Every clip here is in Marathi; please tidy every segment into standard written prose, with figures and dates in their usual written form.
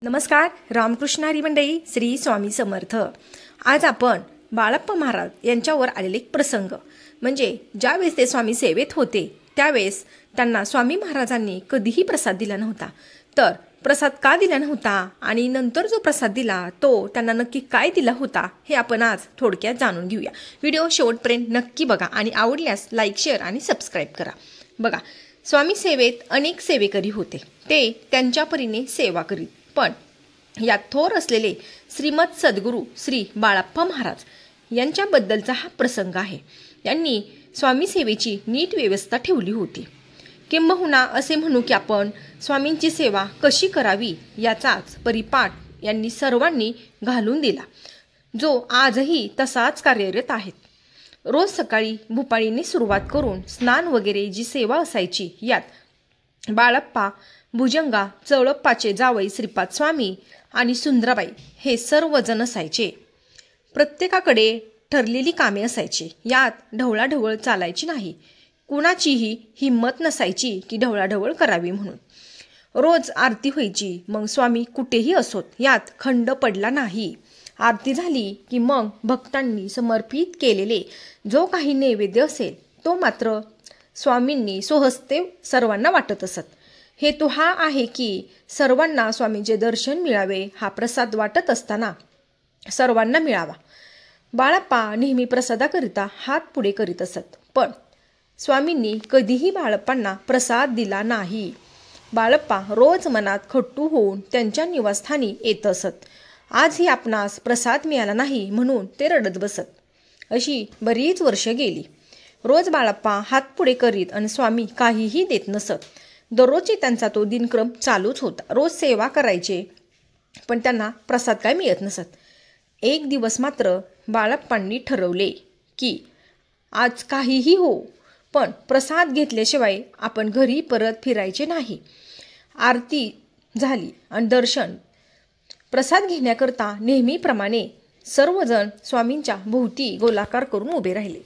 नमस्कार. रामकृष्ण हरी मंडळी, श्री स्वामी समर्थ. आज आपण बाळप्पा महाराज यांच्यावर आलेले एक प्रसंग म्हणजे ज्यावेळेस ते स्वामी सेवेत होते त्यावेळेस त्यांना स्वामी महाराजांनी कधीही प्रसाद दिला नव्हता. तर प्रसाद का दिला नव्हता आणि नंतर जो प्रसाद दिला तो त्यांना नक्की काय दिला होता हे आपण आज थोडक्यात जाणून घेऊया. व्हिडिओ शेवटपर्यंत नक्की बघा आणि आवडल्यास लाईक, शेअर आणि सबस्क्राईब करा. बघा, स्वामी सेवेत अनेक सेवेकरी होते. ते त्यांच्या परीने सेवा करीत, पण यात थोर असलेले श्रीमद सद्गुरू श्री बाळप्पा महाराज यांच्याबद्दलचा हा प्रसंग आहे. यांनी स्वामी सेवेची नीट व्यवस्था ठेवली होती. किंबहुना असे म्हणू की आपण स्वामींची सेवा कशी करावी याचाच परिपाठ यांनी सर्वांनी घालून दिला, जो आजही तसाच कार्यरत आहेत. रोज सकाळी भुपाळीने सुरुवात करून स्नान वगैरे जी सेवा असायची यात बाळप्पा, भुजंगा, चौळप्पाचे जावई श्रीपाद स्वामी आणि सुंदराबाई हे सर्वजण असायचे. प्रत्येकाकडे ठरलेली कामे असायची. यात ढवळाढवळ चालायची नाही. कुणाचीही हिंमत नसायची की ढवळाढवळ करावी म्हणून. रोज आरती व्हायची, मग स्वामी कुठेही असोत यात खंड पडला नाही. आरती झाली की मग भक्तांनी समर्पित केलेले जो काही नैवेद्य असेल तो मात्र स्वामींनी स्वहस्ते सर्वांना वाटत असत. हेतू हा आहे की सर्वांना स्वामींचे दर्शन मिळावे. हा प्रसाद वाटत असताना सर्वांना मिळावा. बाळप्पा नेहमी प्रसादाकरिता हात पुढे करीत असत, पण स्वामींनी कधीही बाळप्पांना प्रसाद दिला नाही. बाळप्पा रोज मनात खट्टू होऊन त्यांच्या निवासस्थानी येत असत. आजही आपणास प्रसाद मिळाला नाही म्हणून ते रडत बसत. अशी बरीच वर्ष गेली. रोज बाळप्पा हात पुढे करीत आणि स्वामी काहीही देत नसत. दररोजची त्यांचा तो दिनक्रम चालूच होता. रोज सेवा करायचे, पण त्यांना प्रसाद काय मिळत नसत. एक दिवस मात्र बाळप्पांनी ठरवले की आज काहीही हो, पण प्रसाद घेतल्याशिवाय आपण घरी परत फिरायचे नाही. आरती झाली आणि दर्शन प्रसाद घेण्याकरता नेहमीप्रमाणे सर्वजण स्वामींच्या भोवती गोलाकार करून उभे राहिले.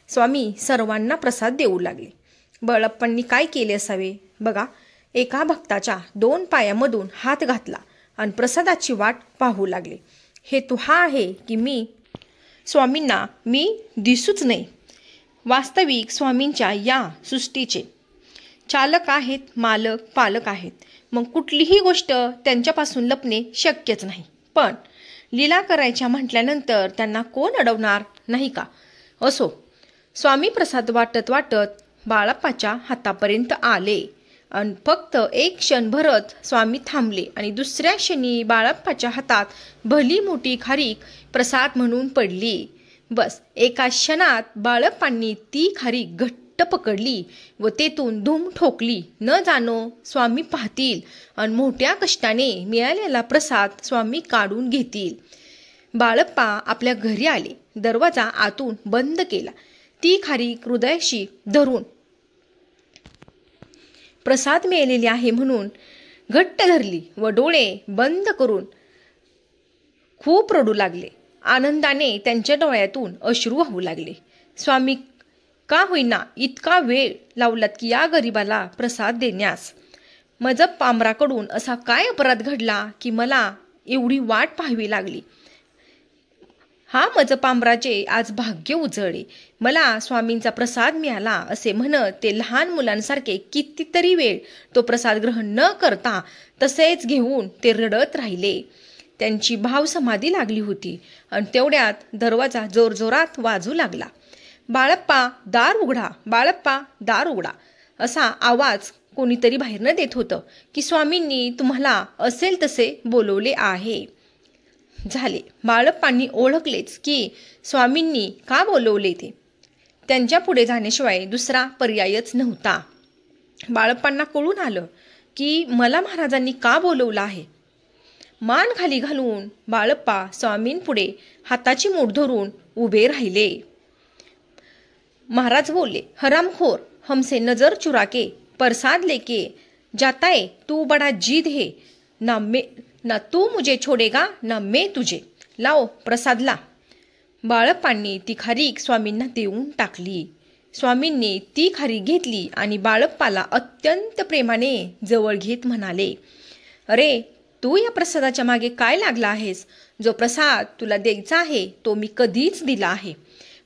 स्वामी सर्वांना प्रसाद देऊ लागले. बाळप्पांनी काय केले असावे? बघा, एका भक्ताच्या 2 पायामधून हात घातला आणि प्रसादाची वाट पाहू लागले. हेतू हा आहे की स्वामींना मी दिसूच नाही. वास्तविक स्वामींच्या या सृष्टीचे चालक आहेत, मालक, पालक आहेत. मग कुठलीही गोष्ट त्यांच्यापासून लपणे शक्यच नाही. पण लीला करायच्या म्हटल्यानंतर त्यांना कोण अडवणार नाही का? असो, स्वामी प्रसाद वाटत वाटत बाळप्पाच्या हातापर्यंत आले आणि फक्त एक क्षण भरत स्वामी थांबले आणि दुसऱ्या क्षणी बाळप्पाच्या हातात भली मोठी खारीक प्रसाद म्हणून पडली. बस एका क्षणात बाळप्पांनी ती खारीक घट्ट पकडली व तेथून धूम ठोकली. न जाणो स्वामी पाहतील आणि मोठ्या कष्टाने मिळालेला प्रसाद स्वामी काढून घेतील. बाळप्पा आपल्या घरी आले. दरवाजा आतून बंद केला. ती खारीक हृदयाशी धरून प्रसाद मिळालेली आहे म्हणून घट्ट धरली व डोळे बंद करून खूप रडू लागले. आनंदाने त्यांच्या डोळ्यातून अश्रू वाहू लागले. स्वामी का होईना इतका वेळ लावलात की या गरिबाला प्रसाद देण्यास? मजब पामराकडून असा काय अपराध घडला की मला एवढी वाट पाहावी लागली? हा मजपांबराचे आज भाग्य उजळले. मला स्वामींचा प्रसाद मिळाला असे म्हणत ते लहान मुलांसारखे कितीतरी वेळ तो प्रसाद ग्रहण न करता तसेच घेऊन ते रडत राहिले. त्यांची भावसमाधी लागली होती आणि तेवढ्यात दरवाजा जोरजोरात वाजू लागला. बाळप्पा दार उघडा, बाळप्पा दार उघडा असा आवाज कोणीतरी बाहेरनं देत होतं की स्वामींनी तुम्हाला असेल तसे बोलवले आहे. झाले. बाळप्पांनी ओळखलेच की स्वामींनी का बोलवले ते. त्यांच्या पुढे जाण्याशिवाय दुसरा पर्यायच नव्हता. बाळप्पांना कळून आलं की मला महाराजांनी का बोलवलं आहे. मान खाली घालून बाळप्पा स्वामींपुढे हाताची मूठ धरून उभे राहिले. महाराज बोलले, हरामखोर, हमसे नजर चुरा के प्रसाद लेके जाता है, तू बड़ा जिद है, ना तू मुझे छोडेगा ना मैं तुझे. लाओ प्रसाद ला. बाळप्पांनी ती खारीक स्वामींना देऊन टाकली. स्वामींनी ती खारीक घेतली आणि बाळप्पाला अत्यंत प्रेमाने जवळ घेत म्हणाले, अरे तू या प्रसादाच्या मागे काय लागला आहेस? जो प्रसाद तुला द्यायचा आहे तो मी कधीच दिला आहे.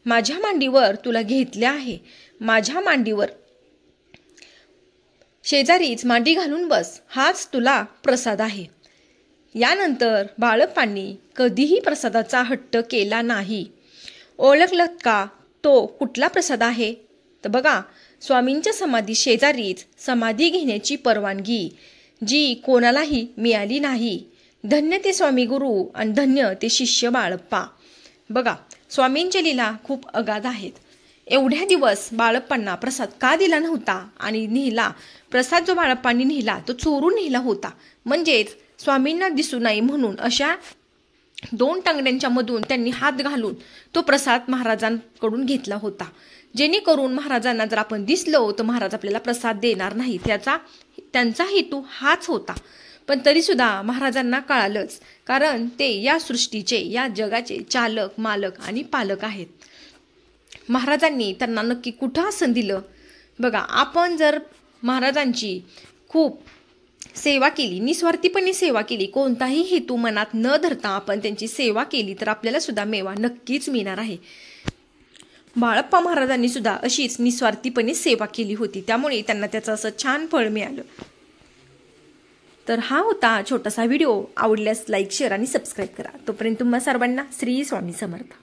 माझ्या मांडीवर तुला घेतले आहे. माझ्या मांडीवर शेजारीच मांडी घालून बस, हाच तुला प्रसाद आहे. यानंतर बाळप्पांनी कधीही प्रसादाचा हट्ट केला नाही. ओळखलं का तो कुठला प्रसाद आहे? तर बघा, स्वामींच्या समाधी शेजारीच समाधी घेण्याची परवानगी, जी कोणालाही मिळाली नाही. धन्य ते स्वामी गुरु आणि धन्य ते शिष्य बाळप्पा. बघा, स्वामींच्या लीला खूप अगाध आहेत. एवढ्या दिवस बाळप्पांना प्रसाद का दिला नव्हता आणि नेला प्रसाद जो बाळप्पांनी नेला तो चोरून नेला होता. म्हणजेच स्वामींना दिसू नये म्हणून अशा 2 टांगड्यांच्या मधून त्यांनी हात घालून तो प्रसाद महाराजांकडून घेतला होता, जेणेकरून महाराजांना जर आपण दिसलो तर महाराज आपल्याला प्रसाद देणार नाही. त्यांचा हेतू हाच होता. पण तरीसुद्धा महाराजांना कळालंच, कारण ते या सृष्टीचे, या जगाचे चालक, मालक आणि पालक आहेत. महाराजांनी त्यांना नक्की कुठं आसन दिलं? बघा, आपण जर महाराजांची खूप सेवा केली, निस्वार्थीपणे सेवा केली, कोणताही हेतू मनात न धरता आपण त्यांची सेवा केली तर आपल्याला सुद्धा मेवा नक्कीच मिळणार आहे. बाळप्पा महाराजांनी सुद्धा अशीच निस्वार्थीपणे सेवा केली होती, त्यामुळे त्यांना त्याचं असं छान फळ मिळालं. तर हा होता छोटासा व्हिडिओ. आवडल्यास लाईक, शेअर आणि सबस्क्राईब करा. तोपर्यंत तुम्हा सर्वांना श्री स्वामी समर्थ.